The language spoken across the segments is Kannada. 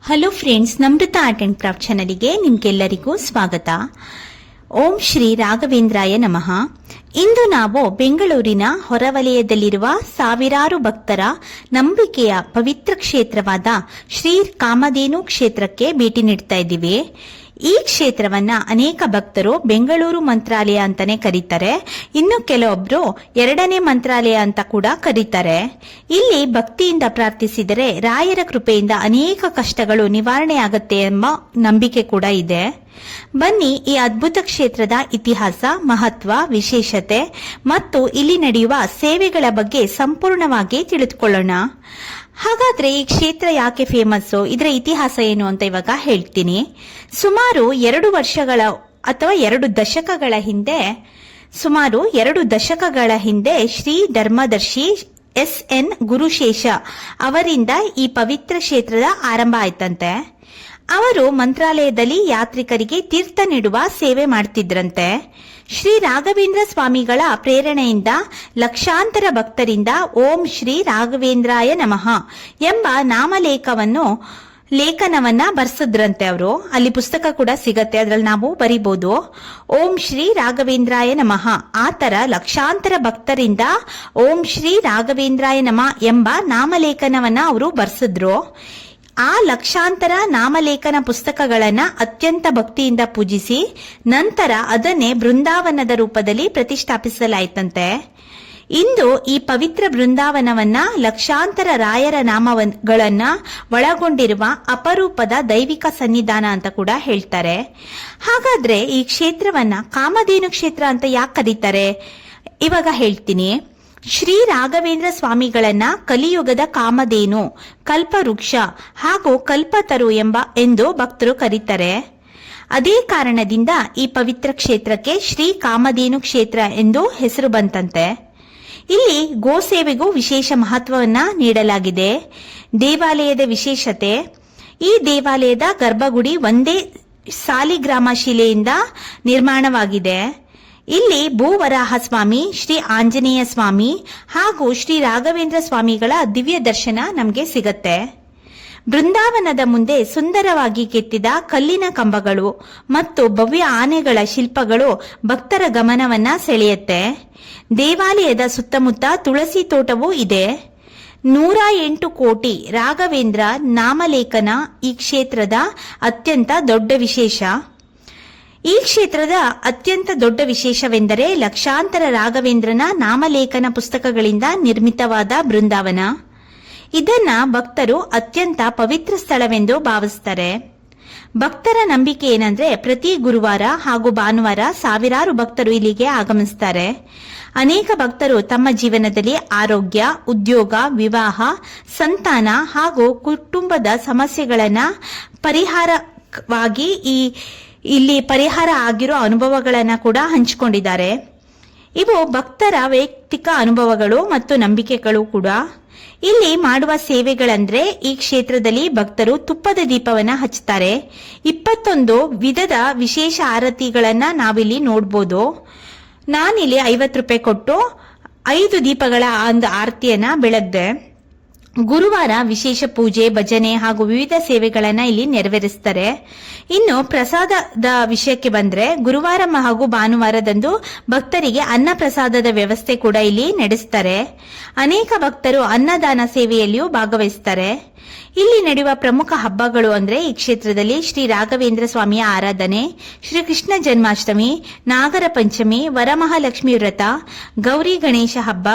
Hello friends, Namrata art and craft ಚಾನಲ್ಗೆ ನಿಮ್ಗೆಲ್ಲರಿಗೂ ಸ್ವಾಗತ. ಓಂ ಶ್ರೀ ರಾಘವೇಂದ್ರಾಯ ನಮಃ. ಇಂದು ನಾವು ಬೆಂಗಳೂರಿನ ಹೊರವಲಯದಲ್ಲಿರುವ ಸಾವಿರಾರು ಭಕ್ತರ ನಂಬಿಕೆಯ ಪವಿತ್ರ ಕ್ಷೇತ್ರವಾದ ಶ್ರೀ ಕಾಮಧೇನು ಕ್ಷೇತ್ರಕ್ಕೆ ಭೇಟಿ ನೀಡ್ತಾ ಇದ್ದೀವಿ. ಈ ಕ್ಷೇತ್ರವನ್ನ ಅನೇಕ ಭಕ್ತರು ಬೆಂಗಳೂರು ಮಂತ್ರಾಲಯ ಅಂತಾನೆ ಕರೀತಾರೆ. ಇನ್ನು ಕೆಲವೊಬ್ರು ಎರಡನೇ ಮಂತ್ರಾಲಯ ಅಂತ ಕೂಡ ಕರೀತಾರೆ. ಇಲ್ಲಿ ಭಕ್ತಿಯಿಂದ ಪ್ರಾರ್ಥಿಸಿದರೆ ರಾಯರ ಕೃಪೆಯಿಂದ ಅನೇಕ ಕಷ್ಟಗಳು ನಿವಾರಣೆ ಆಗತ್ತೆ ಎಂಬ ನಂಬಿಕೆ ಕೂಡ ಇದೆ. ಬನ್ನಿ ಈ ಅದ್ಭುತ ಕ್ಷೇತ್ರದ ಇತಿಹಾಸ, ಮಹತ್ವ, ವಿಶೇಷತೆ ಮತ್ತು ಇಲ್ಲಿ ನಡೆಯುವ ಸೇವೆಗಳ ಬಗ್ಗೆ ಸಂಪೂರ್ಣವಾಗಿ ತಿಳಿದುಕೊಳ್ಳೋಣ. ಹಾಗಾದ್ರೆ ಈ ಕ್ಷೇತ್ರ ಯಾಕೆ ಫೇಮಸ್ಸು, ಇದರ ಇತಿಹಾಸ ಏನು ಅಂತ ಇವಾಗ ಹೇಳ್ತೀನಿ. ಸುಮಾರು 2 ವರ್ಷಗಳ ಅಥವಾ 2 ದಶಕಗಳ ಹಿಂದೆ ಶ್ರೀ ಧರ್ಮದರ್ಶಿ SN ಗುರುಶೇಷ ಅವರಿಂದ ಈ ಪವಿತ್ರ ಕ್ಷೇತ್ರದ ಆರಂಭ ಆಯ್ತಂತೆ. ಅವರು ಮಂತ್ರಾಲಯದಲ್ಲಿ ಯಾತ್ರಿಕರಿಗೆ ತೀರ್ಥ ನೀಡುವ ಸೇವೆ ಮಾಡ್ತಿದ್ರಂತೆ. ಶ್ರೀ ರಾಘವೇಂದ್ರ ಸ್ವಾಮಿಗಳ ಪ್ರೇರಣೆಯಿಂದ ಲಕ್ಷಾಂತರ ಭಕ್ತರಿಂದ ಓಂ ಶ್ರೀ ರಾಘವೇಂದ್ರಾಯ ನಮಃ ಎಂಬ ಲೇಖನವನ್ನ ಬರ್ಸಿದ್ರಂತೆ ಅವರು. ಅಲ್ಲಿ ಪುಸ್ತಕ ಕೂಡ ಸಿಗತ್ತೆ, ಅದ್ರಲ್ಲಿ ನಾವು ಬರಿಬಹುದು ಓಂ ಶ್ರೀ ರಾಘವೇಂದ್ರಾಯ ನಮಃ. ಆ ತರ ಲಕ್ಷಾಂತರ ಭಕ್ತರಿಂದ ಓಂ ಶ್ರೀ ರಾಘವೇಂದ್ರಾಯ ನಮಃ ಎಂಬ ನಾಮಲೇಖನವನ್ನ ಅವರು ಬರ್ಸಿದ್ರು. ಆ ಲಕ್ಷಾಂತರ ನಾಮಲೇಖನ ಪುಸ್ತಕಗಳನ್ನ ಅತ್ಯಂತ ಭಕ್ತಿಯಿಂದ ಪೂಜಿಸಿ ನಂತರ ಅದನ್ನೇ ಬೃಂದಾವನದ ರೂಪದಲ್ಲಿ ಪ್ರತಿಷ್ಠಾಪಿಸಲಾಯಿತಂತೆ. ಇಂದು ಈ ಪವಿತ್ರ ಬೃಂದಾವನವನ್ನ ಲಕ್ಷಾಂತರ ರಾಯರ ನಾಮಗಳನ್ನ ಒಳಗೊಂಡಿರುವ ಅಪರೂಪದ ದೈವಿಕ ಸನ್ನಿಧಾನ ಅಂತ ಕೂಡ ಹೇಳ್ತಾರೆ. ಹಾಗಾದ್ರೆ ಈ ಕ್ಷೇತ್ರವನ್ನ ಕಾಮಧೇನು ಕ್ಷೇತ್ರ ಅಂತ ಯಾಕೆ ಕರೀತಾರೆ ಇವಾಗ ಹೇಳ್ತೀನಿ. ಶ್ರೀ ರಾಘವೇಂದ್ರ ಸ್ವಾಮಿಗಳನ್ನ ಕಲಿಯುಗದ ಕಾಮಧೇನು, ಕಲ್ಪವೃಕ್ಷ ಹಾಗೂ ಕಲ್ಪತರು ಎಂದು ಭಕ್ತರು ಕರೀತಾರೆ. ಅದೇ ಕಾರಣದಿಂದ ಈ ಪವಿತ್ರ ಕ್ಷೇತ್ರಕ್ಕೆ ಶ್ರೀ ಕಾಮಧೇನು ಕ್ಷೇತ್ರ ಎಂದು ಹೆಸರು ಬಂತಂತೆ. ಇಲ್ಲಿ ಗೋಸೇವೆಗೂ ವಿಶೇಷ ಮಹತ್ವವನ್ನ ನೀಡಲಾಗಿದೆ. ದೇವಾಲಯದ ವಿಶೇಷತೆ: ಈ ದೇವಾಲಯದ ಗರ್ಭಗುಡಿ ಒಂದೇ ಸಾಲಿಗ್ರಾಮ ಶಿಲೆಯಿಂದ ನಿರ್ಮಾಣವಾಗಿದೆ. ಇಲ್ಲಿ ಭೂವರಾಹ ಸ್ವಾಮಿ, ಶ್ರೀ ಆಂಜನೇಯ ಸ್ವಾಮಿ ಹಾಗೂ ಶ್ರೀ ರಾಘವೇಂದ್ರ ಸ್ವಾಮಿಗಳ ದಿವ್ಯ ದರ್ಶನ ನಮಗೆ ಸಿಗತ್ತೆ. ಬೃಂದಾವನದ ಮುಂದೆ ಸುಂದರವಾಗಿ ಕೆತ್ತಿದ ಕಲ್ಲಿನ ಕಂಬಗಳು ಮತ್ತು ಭವ್ಯ ಆನೆಗಳ ಶಿಲ್ಪಗಳು ಭಕ್ತರ ಗಮನವನ್ನ ಸೆಳೆಯುತ್ತೆ. ದೇವಾಲಯದ ಸುತ್ತಮುತ್ತ ತುಳಸಿ ತೋಟವೂ ಇದೆ. 108 ಕೋಟಿ ರಾಘವೇಂದ್ರ ನಾಮಲೇಖನ ಈ ಕ್ಷೇತ್ರದ ಅತ್ಯಂತ ದೊಡ್ಡ ವಿಶೇಷ. ಈ ಕ್ಷೇತ್ರದ ಅತ್ಯಂತ ದೊಡ್ಡ ವಿಶೇಷವೆಂದರೆ ಲಕ್ಷಾಂತರ ರಾಘವೇಂದ್ರನ ನಾಮಲೇಖನ ಪುಸ್ತಕಗಳಿಂದ ನಿರ್ಮಿತವಾದ ಬೃಂದಾವನ. ಇದನ್ನ ಭಕ್ತರು ಅತ್ಯಂತ ಪವಿತ್ರ ಸ್ಥಳವೆಂದು ಭಾವಿಸ್ತಾರೆ. ಭಕ್ತರ ನಂಬಿಕೆ ಏನಂದ್ರೆ ಪ್ರತಿ ಗುರುವಾರ ಹಾಗೂ ಭಾನುವಾರ ಸಾವಿರಾರು ಭಕ್ತರು ಇಲ್ಲಿಗೆ ಆಗಮಿಸ್ತಾರೆ. ಅನೇಕ ಭಕ್ತರು ತಮ್ಮ ಜೀವನದಲ್ಲಿ ಆರೋಗ್ಯ, ಉದ್ಯೋಗ, ವಿವಾಹ, ಸಂತಾನ ಹಾಗೂ ಕುಟುಂಬದ ಸಮಸ್ಯೆಗಳನ್ನ ಪರಿಹಾರವಾಗಿ ಇಲ್ಲಿ ಪರಿಹಾರ ಆಗಿರೋ ಅನುಭವಗಳನ್ನ ಕೂಡ ಹಂಚಿಕೊಂಡಿದ್ದಾರೆ. ಇವು ಭಕ್ತರ ವೈಯಕ್ತಿಕ ಅನುಭವಗಳು ಮತ್ತು ನಂಬಿಕೆಗಳು ಕೂಡ. ಇಲ್ಲಿ ಮಾಡುವ ಸೇವೆಗಳಂದ್ರೆ ಈ ಕ್ಷೇತ್ರದಲ್ಲಿ ಭಕ್ತರು ತುಪ್ಪದ ದೀಪವನ್ನ ಹಚ್ಚುತ್ತಾರೆ. 21 ವಿಧದ ವಿಶೇಷ ಆರತಿಗಳನ್ನ ನಾವಿಲ್ಲಿ ನೋಡ್ಬೋದು. ನಾನಿಲ್ಲಿ 50 ರೂಪಾಯಿ ಕೊಟ್ಟು 5 ದೀಪಗಳ ಒಂದು ಆರತಿಯನ್ನ ಬೆಳಗ್ದೆ. ಗುರುವಾರ ವಿಶೇಷ ಪೂಜೆ, ಭಜನೆ ಹಾಗೂ ವಿವಿಧ ಸೇವೆಗಳನ್ನ ಇಲ್ಲಿ ನೆರವೇರಿಸ್ತಾರೆ. ಇನ್ನು ಪ್ರಸಾದದ ವಿಷಯಕ್ಕೆ ಬಂದ್ರೆ ಗುರುವಾರ ಹಾಗೂ ಭಾನುವಾರದಂದು ಭಕ್ತರಿಗೆ ಅನ್ನ ಪ್ರಸಾದದ ವ್ಯವಸ್ಥೆ ಕೂಡ ಇಲ್ಲಿ ನಡೆಸ್ತಾರೆ. ಅನೇಕ ಭಕ್ತರು ಅನ್ನದಾನ ಸೇವೆಯಲ್ಲಿಯೂ ಭಾಗವಹಿಸ್ತಾರೆ. ಇಲ್ಲಿ ನಡೆಯುವ ಪ್ರಮುಖ ಹಬ್ಬಗಳು ಅಂದ್ರೆ ಈ ಕ್ಷೇತ್ರದಲ್ಲಿ ಶ್ರೀ ರಾಘವೇಂದ್ರ ಸ್ವಾಮಿಯ ಆರಾಧನೆ, ಶ್ರೀ ಕೃಷ್ಣ ಜನ್ಮಾಷ್ಟಮಿ, ನಾಗರ ಪಂಚಮಿ, ವರಮಹಾಲಕ್ಷ್ಮಿ ವ್ರತ, ಗೌರಿ ಗಣೇಶ ಹಬ್ಬ,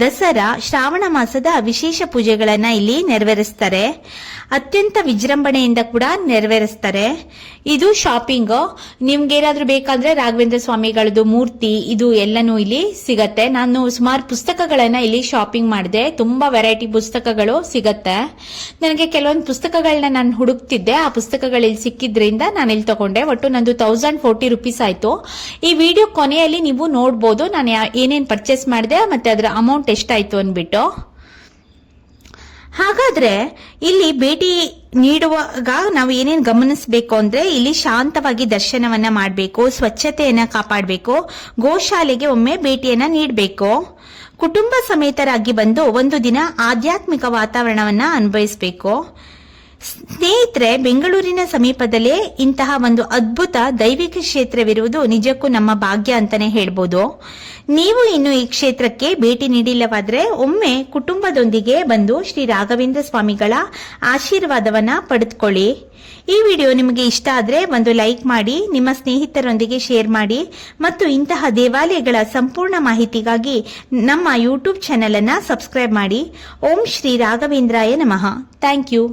ದಸರಾ, ಶ್ರಾವಣ ಮಾಸದ ವಿಶೇಷ ಪೂಜೆಗಳನ್ನ ಇಲ್ಲಿ ನೆರವೇರಿಸ್ತಾರೆ. ಅತ್ಯಂತ ವಿಜೃಂಭಣೆಯಿಂದ ಕೂಡ ನೆರವೇರಿಸ್ತಾರೆ. ಇದು ಶಾಪಿಂಗ್. ನಿಮ್ಗೆ ಏನಾದ್ರೂ ಬೇಕಾದ್ರೆ ರಾಘವೇಂದ್ರ ಸ್ವಾಮಿಗಳದ್ದು ಮೂರ್ತಿ ಇದು ಎಲ್ಲನೂ ಇಲ್ಲಿ ಸಿಗತ್ತೆ. ನಾನು ಸುಮಾರು ಪುಸ್ತಕಗಳನ್ನ ಇಲ್ಲಿ ಶಾಪಿಂಗ್ ಮಾಡಿದೆ. ತುಂಬಾ ವೆರೈಟಿ ಪುಸ್ತಕಗಳು ಸಿಗತ್ತೆ. ನನಗೆ ಕೆಲವೊಂದು ಪುಸ್ತಕಗಳನ್ನ ನಾನು ಹುಡುಕ್ತಿದ್ದೆ. ಆ ಪುಸ್ತಕಗಳು ಇಲ್ಲಿ ಸಿಕ್ಕಿದ್ರಿಂದ ನಾನು ಇಲ್ಲಿ ತಗೊಂಡೆ. ಒಟ್ಟು ನಂದು 1040 ರೂಪೀಸ್ ಆಯ್ತು. ಈ ವಿಡಿಯೋ ಕೊನೆಯಲ್ಲಿ ನೀವು ನೋಡ್ಬೋದು ನಾನು ಏನೇನ್ ಪರ್ಚೇಸ್ ಮಾಡಿದೆ ಮತ್ತೆ ಅದರ ಅಮೌಂಟ್ ಎಷ್ಟಾಯ್ತು ಅನ್ಬಿಟ್ಟು. ಹಾಗಾದ್ರೆ ಇಲ್ಲಿ ಭೇಟಿ ನೀಡುವಾಗ ನಾವು ಏನೇನು ಗಮನಿಸಬೇಕು ಅಂದ್ರೆ ಇಲ್ಲಿ ಶಾಂತವಾಗಿ ದರ್ಶನವನ್ನ ಮಾಡಬೇಕು, ಸ್ವಚ್ಛತೆಯನ್ನ ಕಾಪಾಡಬೇಕು, ಗೋಶಾಲೆಗೆ ಒಮ್ಮೆ ಭೇಟಿಯನ್ನ ನೀಡಬೇಕು, ಕುಟುಂಬ ಸಮೇತರಾಗಿ ಬಂದು ಒಂದು ದಿನ ಆಧ್ಯಾತ್ಮಿಕ ವಾತಾವರಣವನ್ನ ಅನುಭವಿಸಬೇಕು. ಸ್ನೇಹಿತರೆ, ಬೆಂಗಳೂರಿನ ಸಮೀಪದಲ್ಲೇ ಇಂತಹ ಒಂದು ಅದ್ಭುತ ದೈವಿಕ ಕ್ಷೇತ್ರವಿರುವುದು ನಿಜಕ್ಕೂ ನಮ್ಮ ಭಾಗ್ಯ ಅಂತಾನೆ ಹೇಳ್ಬೋದು. ನೀವು ಇನ್ನು ಈ ಕ್ಷೇತ್ರಕ್ಕೆ ಭೇಟಿ ನೀಡಿಲ್ಲವಾದ್ರೆ ಒಮ್ಮೆ ಕುಟುಂಬದೊಂದಿಗೆ ಬಂದು ಶ್ರೀ ರಾಘವೇಂದ್ರ ಸ್ವಾಮಿಗಳ ಆಶೀರ್ವಾದವನ್ನ ಪಡೆದುಕೊಳ್ಳಿ. ಈ ವಿಡಿಯೋ ನಿಮಗೆ ಇಷ್ಟ ಆದ್ರೆ ಒಂದು ಲೈಕ್ ಮಾಡಿ, ನಿಮ್ಮ ಸ್ನೇಹಿತರೊಂದಿಗೆ ಶೇರ್ ಮಾಡಿ ಮತ್ತು ಇಂತಹ ದೇವಾಲಯಗಳ ಸಂಪೂರ್ಣ ಮಾಹಿತಿಗಾಗಿ ನಮ್ಮ ಯೂಟ್ಯೂಬ್ ಚಾನೆಲ್ ಅನ್ನ ಸಬ್ಸ್ಕ್ರೈಬ್ ಮಾಡಿ. ಓಂ ಶ್ರೀ ರಾಘವೇಂದ್ರಾಯ ನಮಃ. Thank you.